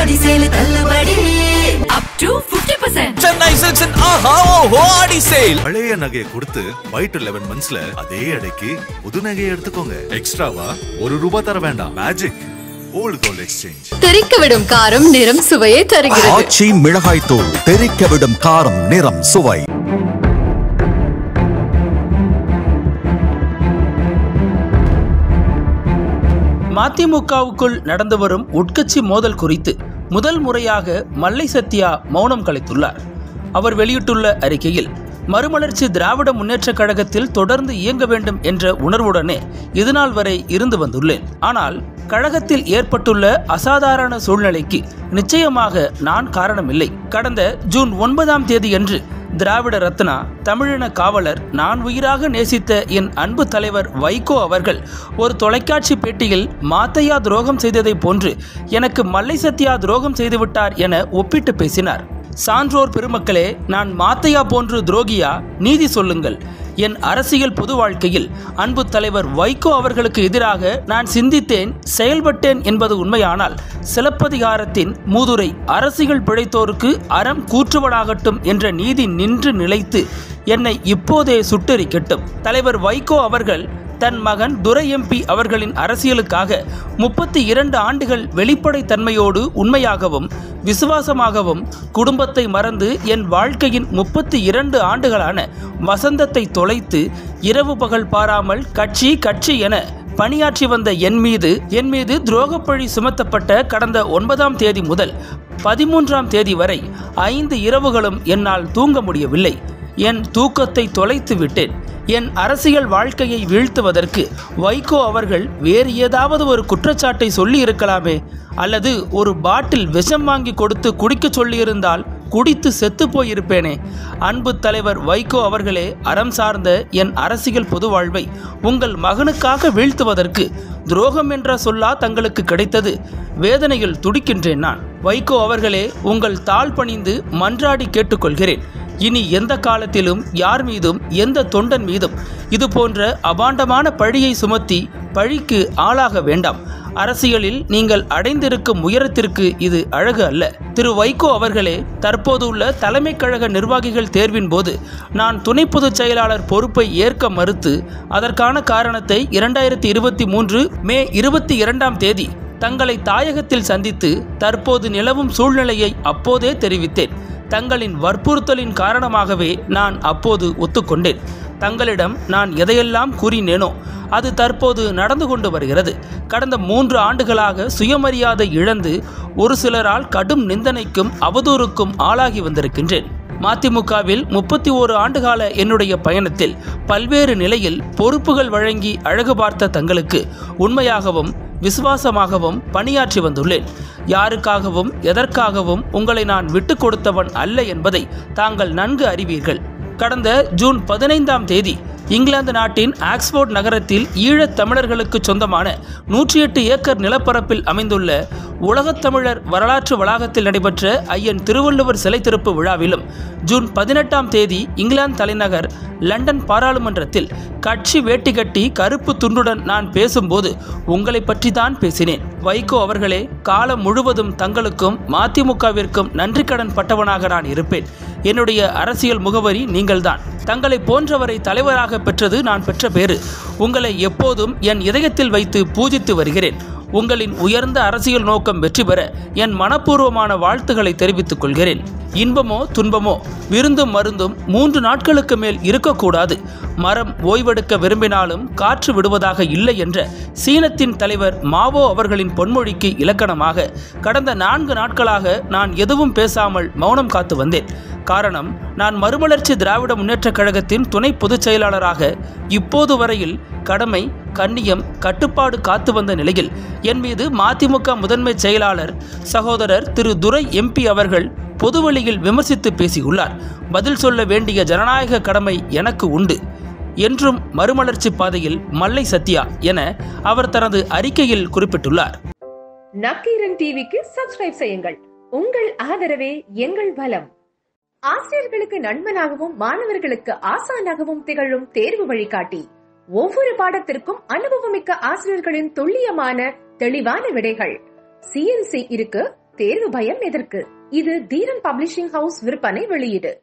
ஆடி sale தள்ளுபடி up to 50%. Chennai Silks and Aha Oho Adi Sale. பழைய நகையை கொடுத்து வைட் 11 monthsல அதே அடைக்கு புது நகையை எடுத்துக்கோங்க. எக்ஸ்ட்ராவா ₹1 தர வேண்டாம். Magic old gold exchange. தெறிக்கவிடும் காரம் நிறம் சுவையை தருகிறது. ஆச்சி மிளகாய் தூள் தெறிக்கவிடும் காரம் நிறம் சுவை. மதிமுகவுக்குள் நடந்து வரும் உட்கட்சி மோதல் குறித்து முதல் முறையாக மல்லை சத்யா மௌனம் கலைத்துள்ளார். அவர் வெளியிட்டுள்ள அறிக்கையில், மறுமலர்ச்சி திராவிட முன்னேற்றக் கழகத்தில் தொடர்ந்து இயங்க வேண்டும் என்ற உணர்வுடனே இதுநாள் வரை இருந்து வந்துள்ளேன். ஆனால் கழகத்தில் ஏற்பட்டுள்ள அசாதாரண சூழ்நிலைக்கு நிச்சயமாக நான் காரணமில்லை. கடந்த ஜூன் 9ஆம் தேதியன்று திராவிட ரத்னா, தமிழின காவலர், நான் உயிராக நேசித்த என் அன்பு தலைவர் வைகோ அவர்கள் ஒரு தொலைக்காட்சி பேட்டியில் மாத்தையா துரோகம் செய்ததை போன்று எனக்கு மல்லை சத்யா துரோகம் செய்துவிட்டார் என ஒப்பிட்டு பேசினார். சான்றோர் பெருமக்களே, நான் மாத்தையா போன்று துரோகியா? நீதி சொல்லுங்கள். என் அரசியல் பொது வாழ்க்கையில் அன்பு தலைவர் வைகோ அவர்களுக்கு எதிராக நான் சிந்தித்தேன், செயல்பட்டேன் என்பது உண்மையானால் சிலப்பதிகாரத்தின் மூதுரை அரசியல் பிழைத்தோருக்கு அறம் கூற்றுவனாகட்டும் என்ற நீதி நின்று நிலைத்து என்னை இப்போதே சுட்டெரிக்கட்டும். தலைவர் வைகோ அவர்கள் தன் மகன் துரை எம்பி அவர்களின் அரசியலுக்காக 32 ஆண்டுகள் வெளிப்படைத்தன்மையோடு உண்மையாகவும் விசுவாசமாகவும் குடும்பத்தை மறந்து என் வாழ்க்கையின் 32 ஆண்டுகளான வசந்தத்தை தொலைத்து இரவு பகல் பாராமல் கட்சி என பணியாற்றி வந்த என் மீது துரோகப்பழி சுமத்தப்பட்ட கடந்த 9ஆம் தேதி முதல் 13ஆம் தேதி வரை 5 இரவுகளும் என்னால் தூங்க முடியவில்லை. என் தூக்கத்தை தொலைத்து விட்டேன். என் அரசியல் வாழ்க்கையை வீழ்த்துவதற்கு வைகோ அவர்கள் வேறு ஏதாவது ஒரு குற்றச்சாட்டை சொல்லி இருக்கலாமே, அல்லது ஒரு பாட்டில் விஷம் வாங்கி கொடுத்து குடிக்க சொல்லியிருந்தால் குடித்து செத்து போயிருப்பேனே. அன்பு தலைவர் வைகோ அவர்களே, அறம் சார்ந்த என் அரசியல் பொது வாழ்வை உங்கள் மகனுக்காக வீழ்த்துவதற்கு துரோகம் என்ற சொல்லா தங்களுக்கு கிடைத்தது? வேதனையில் துடிக்கின்றேன் நான். வைகோ அவர்களே, உங்கள் தாழ் பணிந்து மன்றாடி கேட்டுக்கொள்கிறேன். இனி எந்த காலத்திலும் யார் மீதும் எந்த தொண்டன் மீதும் இது போன்ற அபாண்டமான பழியை சுமத்தி பழிக்கு ஆளாக வேண்டாம். அரசியலில் நீங்கள் அடைந்திருக்கும் உயரத்திற்கு இது அழகு அல்ல. திரு வைகோ அவர்களே, தற்போது உள்ள தலைமை கழக நிர்வாகிகள் தேர்வின் போது நான் துணை பொதுச் செயலாளர் பொறுப்பை ஏற்க மறுத்து அதற்கான காரணத்தை 2023 மே 22ஆம் தேதி தங்களை தாயகத்தில் சந்தித்து தற்போது நிலவும் சூழ்நிலையை அப்போதே தெரிவித்தேன். தங்களின் வற்புறுத்தலின் காரணமாகவே நான் அப்போது ஒத்துக்கொண்டேன். தங்களிடம் நான் எதையெல்லாம் கூறினேனோ அது தற்போது நடந்து கொண்டு வருகிறது. கடந்த 3 ஆண்டுகளாக சுயமரியாதை இழந்து ஒரு சிலரால் கடும் நிந்தனைக்கும் அவதூறுக்கும் ஆளாகி வந்திருக்கின்றேன். மதிமுகவில் 31 ஆண்டுகால என்னுடைய பயணத்தில் பல்வேறு நிலையில் பொறுப்புகள் வழங்கி அழகு பார்த்த தங்களுக்கு உண்மையாகவும் விசுவாசமாகவும் பணியாற்றி வந்துள்ளேன். யாருக்காகவும் எதற்காகவும் உங்களை நான் விட்டு கொடுத்தவன் அல்ல என்பதை தாங்கள் நன்கு அறிவீர்கள். கடந்த ஜூன் 15ஆம் தேதி இங்கிலாந்து நாட்டின் ஆக்ஸ்போர்ட் நகரத்தில் ஈழத் தமிழர்களுக்கு சொந்தமான 108 ஏக்கர் நிலப்பரப்பில் அமைந்துள்ள உலகத்தமிழர் வரலாற்று வளாகத்தில் நடைபெற்ற ஐயன் திருவள்ளுவர் சிலை திறப்பு விழாவிலும், ஜூன் 18ஆம் தேதி இங்கிலாந்து தலைநகர் லண்டன் பாராளுமன்றத்தில் கட்சி வேட்டி கட்டி கருப்பு துண்டுடன் நான் பேசும்போது உங்களை பற்றி தான் பேசினேன். வைகோ அவர்களே, காலம் முழுவதும் தங்களுக்கும் மதிமுகவிற்கும் நன்றி கடன் பட்டவனாக நான் இருப்பேன். என்னுடைய அரசியல் முகவரி நீங்கள்தான். தங்களை போன்றவரை தலைவராக பெற்றது நான் பெற்ற பேறு. உங்களை எப்போதும் என் இதயத்தில் வைத்து பூஜித்து வருகிறேன். உங்களின் உயர்ந்த அரசியல் நோக்கம் வெற்றி பெற என் மனப்பூர்வமான வாழ்த்துக்களை தெரிவித்துக் கொள்கிறேன். இன்பமோ துன்பமோ விருந்தும் மருந்தும் 3 நாட்களுக்கு மேல் இருக்கக்கூடாது. மரம் ஓய்வெடுக்க விரும்பினாலும் காற்று விடுவதாக இல்லை என்ற சீனத்தின் தலைவர் மாவோ அவர்களின் பொன்மொழிக்கு இலக்கணமாக கடந்த 4 நாட்களாக நான் எதுவும் பேசாமல் மௌனம் காத்து வந்தேன். காரணம், நான் மறுமலர்ச்சி திராவிட முன்னேற்றக் கழகத்தின் துணை பொதுச் செயலாளராக இப்போது வரையில் கடமை, கண்ணியம், கட்டுப்பாடு காத்து வந்த நிலையில் என் மீது மதிமுக முதன்மை செயலாளர் சகோதரர் திரு துரை எம்பி அவர்கள் பொதுவெளியில் விமர்சித்து பேசியுள்ளார். பதில் சொல்ல வேண்டிய ஜனநாயக கடமை எனக்கு உண்டு. என்றும் மறுமலர்ச்சி பாதையில் மல்லை சத்யா என அவர் தனது அறிக்கையில் குறிப்பிட்டுள்ளார். நக்கீரன் டிவிக்கு சப்ஸ்கிரைப் செய்யுங்கள். உங்கள் ஆதரவே எங்கள் பலம். ஆசிரியர்களுக்கு நண்பனாகவும் மாணவர்களுக்கு ஆசானாகவும் திகழும் தேர்வு வழிகாட்டி. ஒவ்வொரு பாடத்திற்கும் அனுபவமிக்க ஆசிரியர்களின் துல்லியமான தெளிவான விடைகள். CNC இருக்கு, தேர்வு பயம் எதற்கு? இது தீரன் பப்ளிஷிங் ஹவுஸ் விற்பனை வெளியீடு.